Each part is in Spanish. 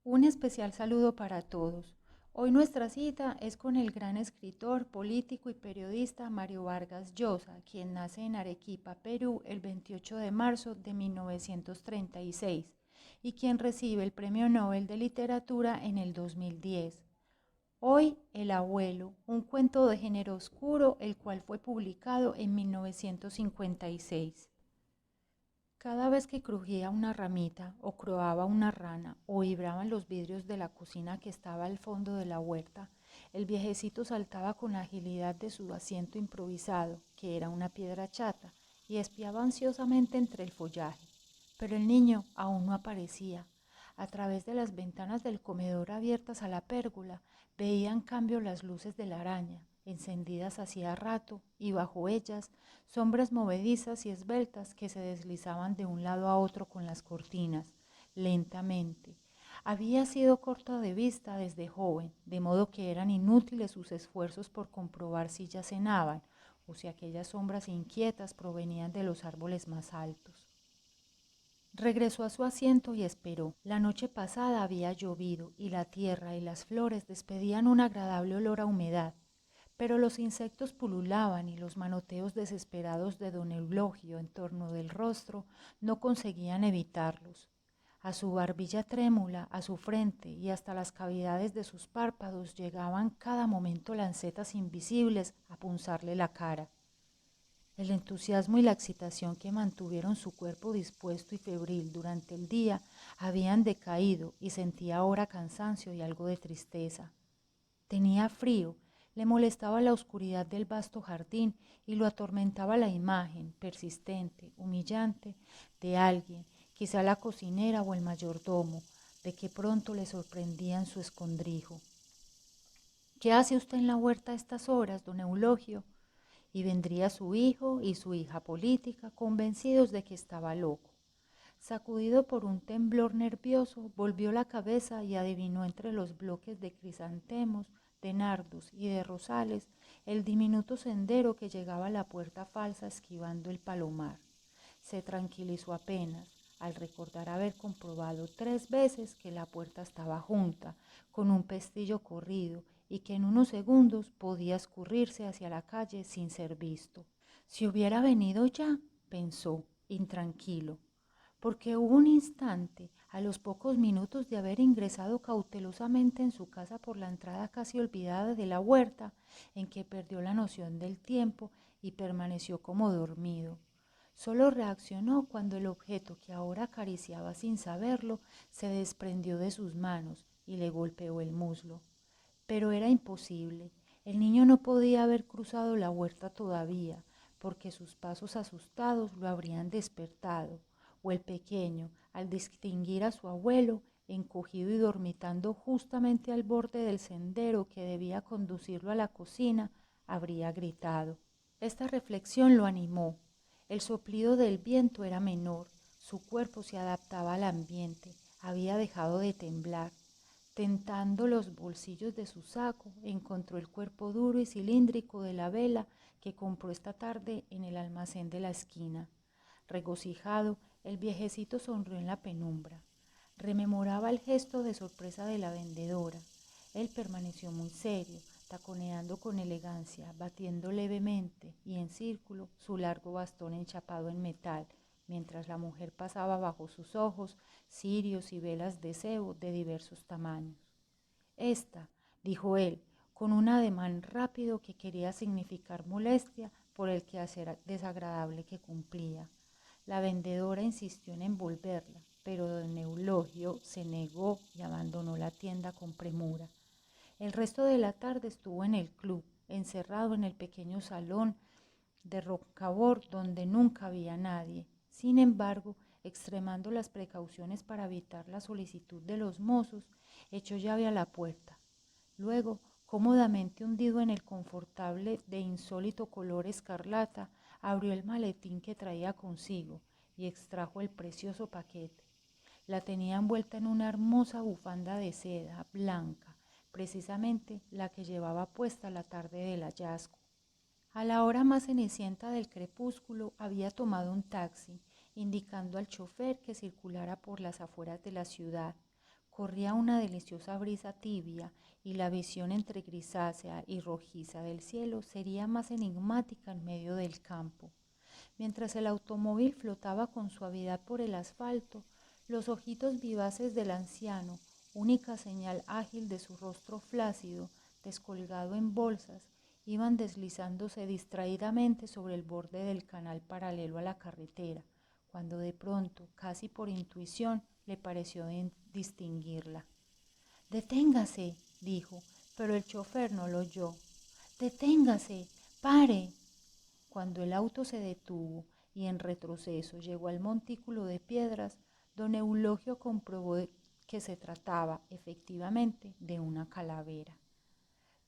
Un especial saludo para todos. Hoy nuestra cita es con el gran escritor, político y periodista Mario Vargas Llosa, quien nace en Arequipa, Perú, el 28 de marzo de 1936 y quien recibe el Premio Nobel de Literatura en el 2010. Hoy, El abuelo, un cuento de género oscuro, el cual fue publicado en 1956. Cada vez que crujía una ramita o croaba una rana o vibraban los vidrios de la cocina que estaba al fondo de la huerta, el viejecito saltaba con la agilidad de su asiento improvisado, que era una piedra chata, y espiaba ansiosamente entre el follaje. Pero el niño aún no aparecía. A través de las ventanas del comedor abiertas a la pérgola, veía en cambio las luces de la araña, encendidas hacía rato, y bajo ellas sombras movedizas y esbeltas que se deslizaban de un lado a otro con las cortinas, lentamente. Había sido corta de vista desde joven, de modo que eran inútiles sus esfuerzos por comprobar si ya cenaban o si aquellas sombras inquietas provenían de los árboles más altos. Regresó a su asiento y esperó. La noche pasada había llovido y la tierra y las flores despedían un agradable olor a humedad, pero los insectos pululaban y los manoteos desesperados de don Eulogio en torno del rostro no conseguían evitarlos. A su barbilla trémula, a su frente y hasta las cavidades de sus párpados llegaban cada momento lancetas invisibles a punzarle la cara. El entusiasmo y la excitación que mantuvieron su cuerpo dispuesto y febril durante el día habían decaído y sentía ahora cansancio y algo de tristeza. Tenía frío, le molestaba la oscuridad del vasto jardín y lo atormentaba la imagen, persistente, humillante, de alguien, quizá la cocinera o el mayordomo, de que pronto le sorprendía en su escondrijo. ¿Qué hace usted en la huerta a estas horas, don Eulogio? Y vendría su hijo y su hija política, convencidos de que estaba loco. Sacudido por un temblor nervioso, volvió la cabeza y adivinó entre los bloques de crisantemos, de nardos y de rosales el diminuto sendero que llegaba a la puerta falsa esquivando el palomar. Se tranquilizó apenas al recordar haber comprobado 3 veces que la puerta estaba junta, con un pestillo corrido, y que en unos segundos podía escurrirse hacia la calle sin ser visto. Si hubiera venido ya, pensó, intranquilo, porque hubo un instante, a los pocos minutos de haber ingresado cautelosamente en su casa por la entrada casi olvidada de la huerta, en que perdió la noción del tiempo y permaneció como dormido. Solo reaccionó cuando el objeto que ahora acariciaba sin saberlo se desprendió de sus manos y le golpeó el muslo. Pero era imposible. El niño no podía haber cruzado la huerta todavía, porque sus pasos asustados lo habrían despertado, o el pequeño, al distinguir a su abuelo, encogido y dormitando justamente al borde del sendero que debía conducirlo a la cocina, habría gritado. Esta reflexión lo animó. El soplido del viento era menor, su cuerpo se adaptaba al ambiente, había dejado de temblar. Tentando los bolsillos de su saco, encontró el cuerpo duro y cilíndrico de la vela que compró esta tarde en el almacén de la esquina. Regocijado, el viejecito sonrió en la penumbra. Rememoraba el gesto de sorpresa de la vendedora. Él permaneció muy serio, taconeando con elegancia, batiendo levemente y en círculo su largo bastón enchapado en metal, mientras la mujer pasaba bajo sus ojos cirios y velas de cebo de diversos tamaños. Esta, dijo él, con un ademán rápido que quería significar molestia por el quehacer desagradable que cumplía. La vendedora insistió en envolverla, pero don Eulogio se negó y abandonó la tienda con premura. El resto de la tarde estuvo en el club, encerrado en el pequeño salón de Roncabor donde nunca había nadie. Sin embargo, extremando las precauciones para evitar la solicitud de los mozos, echó llave a la puerta. Luego, cómodamente hundido en el confortable de insólito color escarlata, abrió el maletín que traía consigo y extrajo el precioso paquete. La tenía envuelta en una hermosa bufanda de seda blanca, precisamente la que llevaba puesta la tarde del hallazgo. A la hora más cenicienta del crepúsculo había tomado un taxi, indicando al chofer que circulara por las afueras de la ciudad. Corría una deliciosa brisa tibia y la visión entre grisácea y rojiza del cielo sería más enigmática en medio del campo. Mientras el automóvil flotaba con suavidad por el asfalto, los ojitos vivaces del anciano, única señal ágil de su rostro flácido, descolgado en bolsas, iban deslizándose distraídamente sobre el borde del canal paralelo a la carretera, cuando de pronto, casi por intuición, le pareció distinguirla. «Deténgase», dijo, pero el chofer no lo oyó. «Deténgase, pare». Cuando el auto se detuvo y en retroceso llegó al montículo de piedras, don Eulogio comprobó que se trataba efectivamente de una calavera.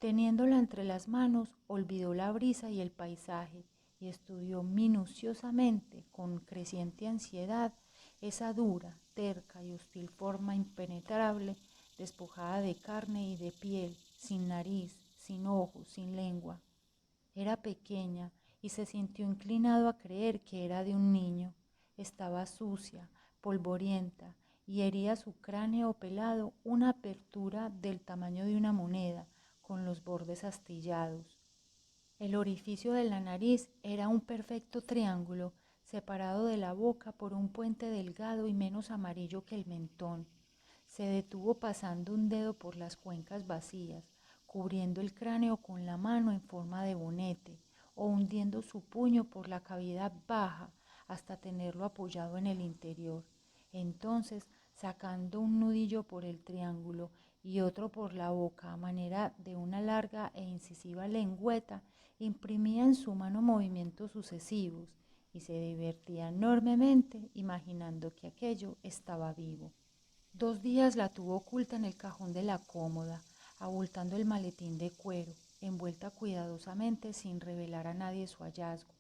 Teniéndola entre las manos, olvidó la brisa y el paisaje y estudió minuciosamente, con creciente ansiedad, esa dura, terca y hostil forma impenetrable, despojada de carne y de piel, sin nariz, sin ojos, sin lengua. Era pequeña y se sintió inclinado a creer que era de un niño. Estaba sucia, polvorienta, y hería su cráneo pelado una apertura del tamaño de una moneda, con los bordes astillados. El orificio de la nariz era un perfecto triángulo, separado de la boca por un puente delgado y menos amarillo que el mentón. Se detuvo pasando un dedo por las cuencas vacías, cubriendo el cráneo con la mano en forma de bonete, o hundiendo su puño por la cavidad baja hasta tenerlo apoyado en el interior. Entonces, sacando un nudillo por el triángulo y otro por la boca a manera de una larga e incisiva lengüeta, imprimía en su mano movimientos sucesivos y se divertía enormemente imaginando que aquello estaba vivo. 2 días la tuvo oculta en el cajón de la cómoda, abultando el maletín de cuero, envuelta cuidadosamente sin revelar a nadie su hallazgo.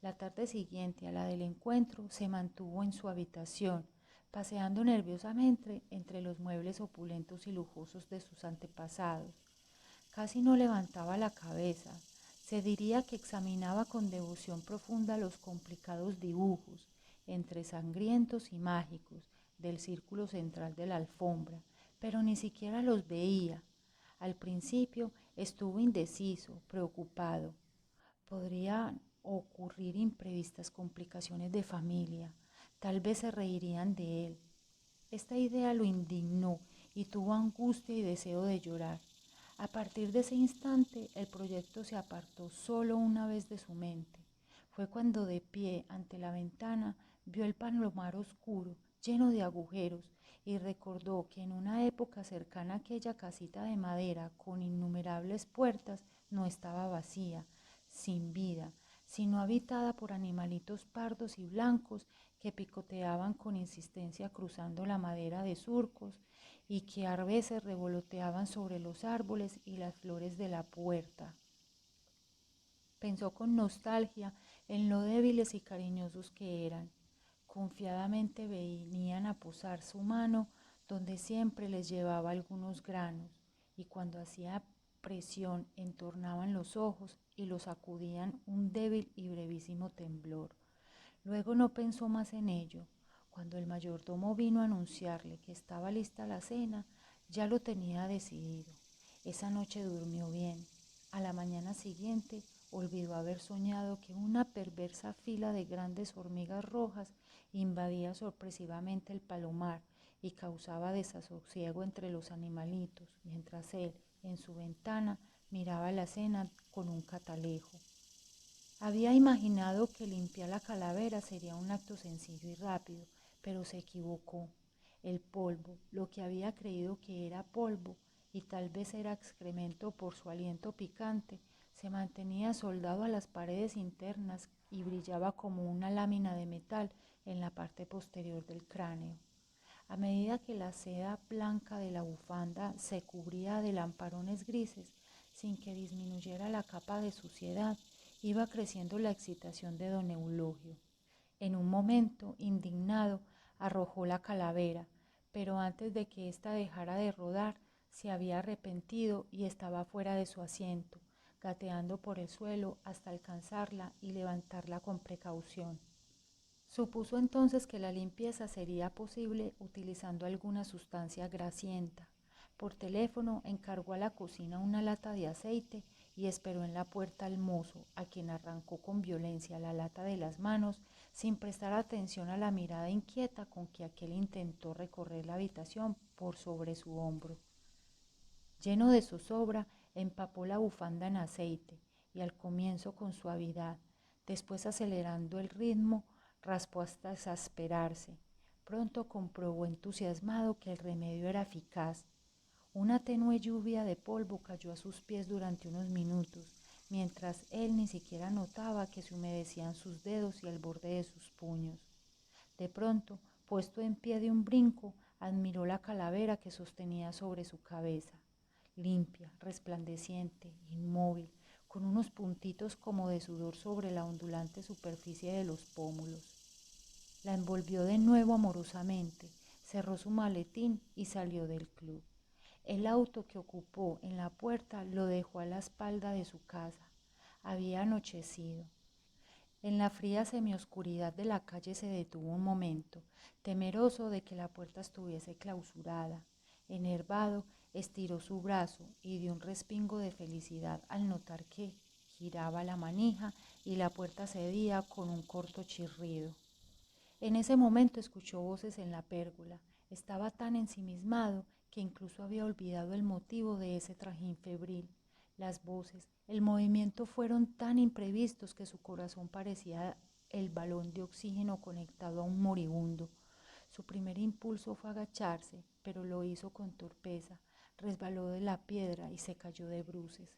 La tarde siguiente a la del encuentro se mantuvo en su habitación, paseando nerviosamente entre los muebles opulentos y lujosos de sus antepasados. Casi no levantaba la cabeza. Se diría que examinaba con devoción profunda los complicados dibujos, entre sangrientos y mágicos, del círculo central de la alfombra, pero ni siquiera los veía. Al principio estuvo indeciso, preocupado. Podrían ocurrir imprevistas complicaciones de familia. Tal vez se reirían de él. Esta idea lo indignó y tuvo angustia y deseo de llorar. A partir de ese instante, el proyecto se apartó solo una vez de su mente. Fue cuando de pie ante la ventana vio el palomar oscuro, lleno de agujeros, y recordó que en una época cercana aquella casita de madera con innumerables puertas no estaba vacía, sin vida, sino habitada por animalitos pardos y blancos que picoteaban con insistencia cruzando la madera de surcos y que a veces revoloteaban sobre los árboles y las flores de la puerta. Pensó con nostalgia en lo débiles y cariñosos que eran. Confiadamente venían a posar su mano donde siempre les llevaba algunos granos, y cuando hacía presión entornaban los ojos y los sacudían un débil y brevísimo temblor. Luego no pensó más en ello. Cuando el mayordomo vino a anunciarle que estaba lista la cena, ya lo tenía decidido. Esa noche durmió bien. A la mañana siguiente olvidó haber soñado que una perversa fila de grandes hormigas rojas invadía sorpresivamente el palomar y causaba desasosiego entre los animalitos, mientras él, en su ventana, miraba la cena con un catalejo. Había imaginado que limpiar la calavera sería un acto sencillo y rápido, pero se equivocó. El polvo, lo que había creído que era polvo, y tal vez era excremento por su aliento picante, se mantenía soldado a las paredes internas y brillaba como una lámina de metal en la parte posterior del cráneo. A medida que la seda blanca de la bufanda se cubría de lamparones grises, sin que disminuyera la capa de suciedad, iba creciendo la excitación de don Eulogio. En un momento, indignado, arrojó la calavera, pero antes de que ésta dejara de rodar, se había arrepentido y estaba fuera de su asiento, gateando por el suelo hasta alcanzarla y levantarla con precaución. Supuso entonces que la limpieza sería posible utilizando alguna sustancia grasienta. Por teléfono encargó a la cocina una lata de aceite y esperó en la puerta al mozo, a quien arrancó con violencia la lata de las manos, sin prestar atención a la mirada inquieta con que aquel intentó recorrer la habitación por sobre su hombro. Lleno de zozobra, empapó la bufanda en aceite y al comienzo con suavidad, después acelerando el ritmo, raspó hasta exasperarse. Pronto comprobó entusiasmado que el remedio era eficaz. Una tenue lluvia de polvo cayó a sus pies durante unos minutos, mientras él ni siquiera notaba que se humedecían sus dedos y el borde de sus puños. De pronto, puesto en pie de un brinco, admiró la calavera que sostenía sobre su cabeza, limpia, resplandeciente, inmóvil, con unos puntitos como de sudor sobre la ondulante superficie de los pómulos. La envolvió de nuevo amorosamente, cerró su maletín y salió del club. El auto que ocupó en la puerta lo dejó a la espalda de su casa. Había anochecido. En la fría semioscuridad de la calle se detuvo un momento, temeroso de que la puerta estuviese clausurada. Enervado, estiró su brazo y dio un respingo de felicidad al notar que giraba la manija y la puerta cedía con un corto chirrido. En ese momento escuchó voces en la pérgola. Estaba tan ensimismado que incluso había olvidado el motivo de ese trajín febril. Las voces, el movimiento fueron tan imprevistos que su corazón parecía el balón de oxígeno conectado a un moribundo. Su primer impulso fue agacharse, pero lo hizo con torpeza. Resbaló de la piedra y se cayó de bruces.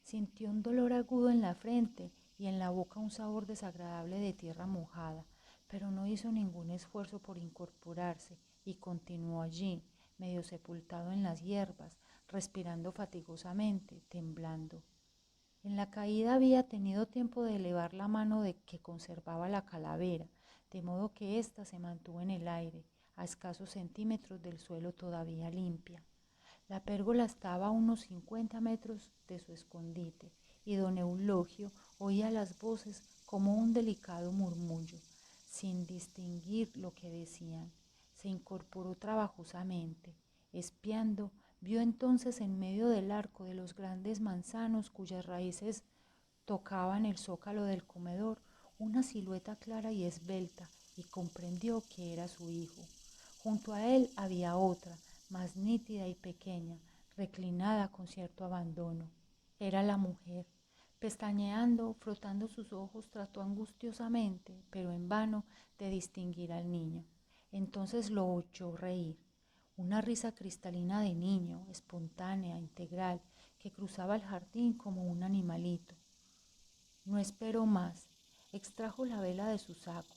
Sintió un dolor agudo en la frente y en la boca un sabor desagradable de tierra mojada, pero no hizo ningún esfuerzo por incorporarse y continuó allí, medio sepultado en las hierbas, respirando fatigosamente, temblando. En la caída había tenido tiempo de elevar la mano de que conservaba la calavera, de modo que ésta se mantuvo en el aire, a escasos centímetros del suelo todavía limpia. La pérgola estaba a unos 50 metros de su escondite y don Eulogio oía las voces como un delicado murmullo, sin distinguir lo que decían. Se incorporó trabajosamente, espiando, vio entonces en medio del arco de los grandes manzanos cuyas raíces tocaban el zócalo del comedor una silueta clara y esbelta y comprendió que era su hijo. Junto a él había otra, más nítida y pequeña, reclinada con cierto abandono. Era la mujer. Pestañeando, frotando sus ojos, trató angustiosamente, pero en vano, de distinguir al niño. Entonces lo oyó reír. Una risa cristalina de niño, espontánea, integral, que cruzaba el jardín como un animalito. No esperó más. Extrajo la vela de su saco,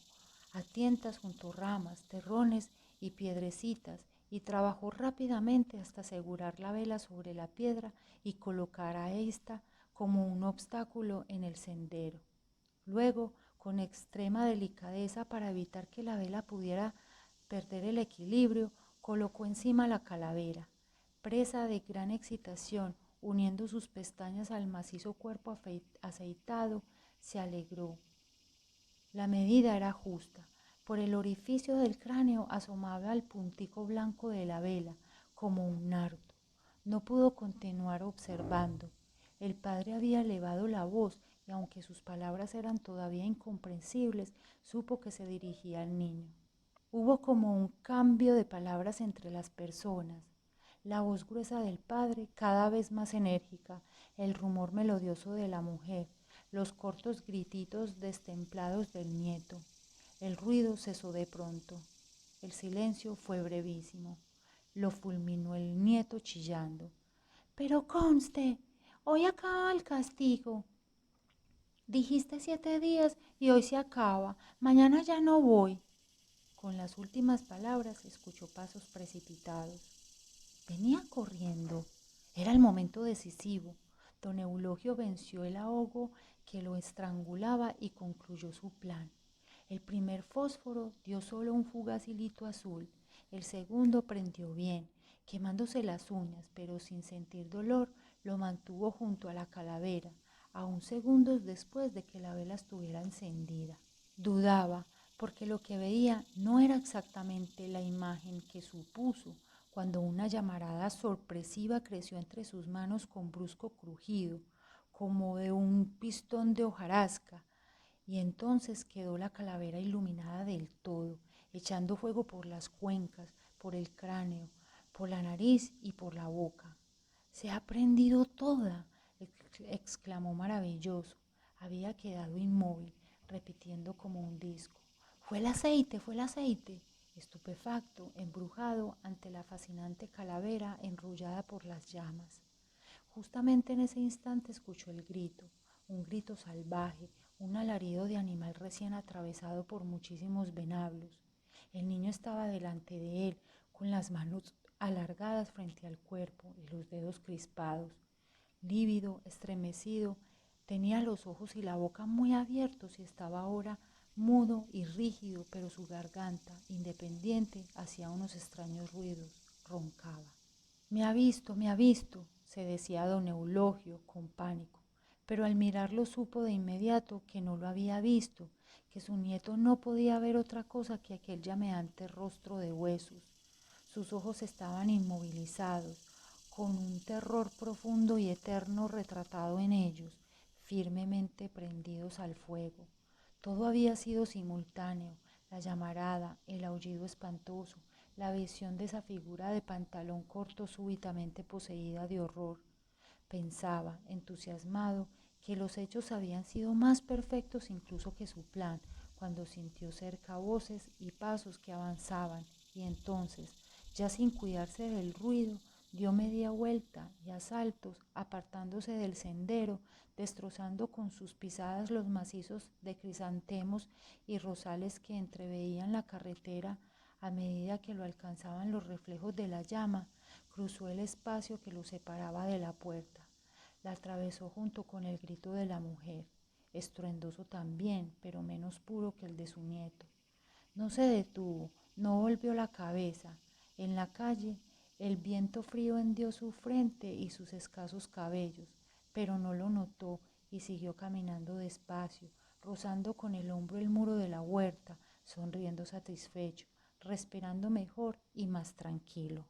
a tientas juntó ramas, terrones y piedrecitas, y trabajó rápidamente hasta asegurar la vela sobre la piedra y colocar a ésta como un obstáculo en el sendero. Luego, con extrema delicadeza para evitar que la vela pudiera perder el equilibrio, colocó encima la calavera. Presa de gran excitación, uniendo sus pestañas al macizo cuerpo aceitado, se alegró. La medida era justa. Por el orificio del cráneo asomaba el puntico blanco de la vela, como un nardo. No pudo continuar observando. El padre había elevado la voz y aunque sus palabras eran todavía incomprensibles, supo que se dirigía al niño. Hubo como un cambio de palabras entre las personas. La voz gruesa del padre, cada vez más enérgica, el rumor melodioso de la mujer, los cortos grititos destemplados del nieto. El ruido cesó de pronto. El silencio fue brevísimo. Lo fulminó el nieto chillando. Pero conste, hoy acaba el castigo. Dijiste 7 días y hoy se acaba. Mañana ya no voy. Con las últimas palabras escuchó pasos precipitados. Venía corriendo. Era el momento decisivo. Don Eulogio venció el ahogo que lo estrangulaba y concluyó su plan. El primer fósforo dio solo un fugaz hilito azul. El segundo prendió bien, quemándose las uñas, pero sin sentir dolor, lo mantuvo junto a la calavera, aún segundos después de que la vela estuviera encendida. Dudaba, porque lo que veía no era exactamente la imagen que supuso cuando una llamarada sorpresiva creció entre sus manos con brusco crujido, como de un pistón de hojarasca, y entonces quedó la calavera iluminada del todo, echando fuego por las cuencas, por el cráneo, por la nariz y por la boca. Se ha prendido toda, exclamó maravilloso. Había quedado inmóvil, repitiendo como un disco. Fue el aceite, fue el aceite. Estupefacto, embrujado ante la fascinante calavera enrullada por las llamas. Justamente en ese instante escuchó el grito, un grito salvaje, un alarido de animal recién atravesado por muchísimos venablos. El niño estaba delante de él, con las manos alargadas frente al cuerpo y los dedos crispados. Lívido, estremecido, tenía los ojos y la boca muy abiertos y estaba ahora mudo y rígido, pero su garganta, independiente, hacía unos extraños ruidos, roncaba. Me ha visto, se decía don Eulogio con pánico, pero al mirarlo supo de inmediato que no lo había visto, que su nieto no podía ver otra cosa que aquel llameante rostro de huesos. Sus ojos estaban inmovilizados, con un terror profundo y eterno retratado en ellos, firmemente prendidos al fuego. Todo había sido simultáneo, la llamarada, el aullido espantoso, la visión de esa figura de pantalón corto súbitamente poseída de horror. Pensaba, entusiasmado, que los hechos habían sido más perfectos incluso que su plan, cuando sintió cerca voces y pasos que avanzaban, y entonces, ya sin cuidarse del ruido, dio media vuelta y a saltos, apartándose del sendero, destrozando con sus pisadas los macizos de crisantemos y rosales que entreveían la carretera a medida que lo alcanzaban los reflejos de la llama, cruzó el espacio que lo separaba de la puerta. La atravesó junto con el grito de la mujer, estruendoso también, pero menos puro que el de su nieto. No se detuvo, no volvió la cabeza. En la calle, el viento frío hendió su frente y sus escasos cabellos, pero no lo notó y siguió caminando despacio, rozando con el hombro el muro de la huerta, sonriendo satisfecho, respirando mejor y más tranquilo.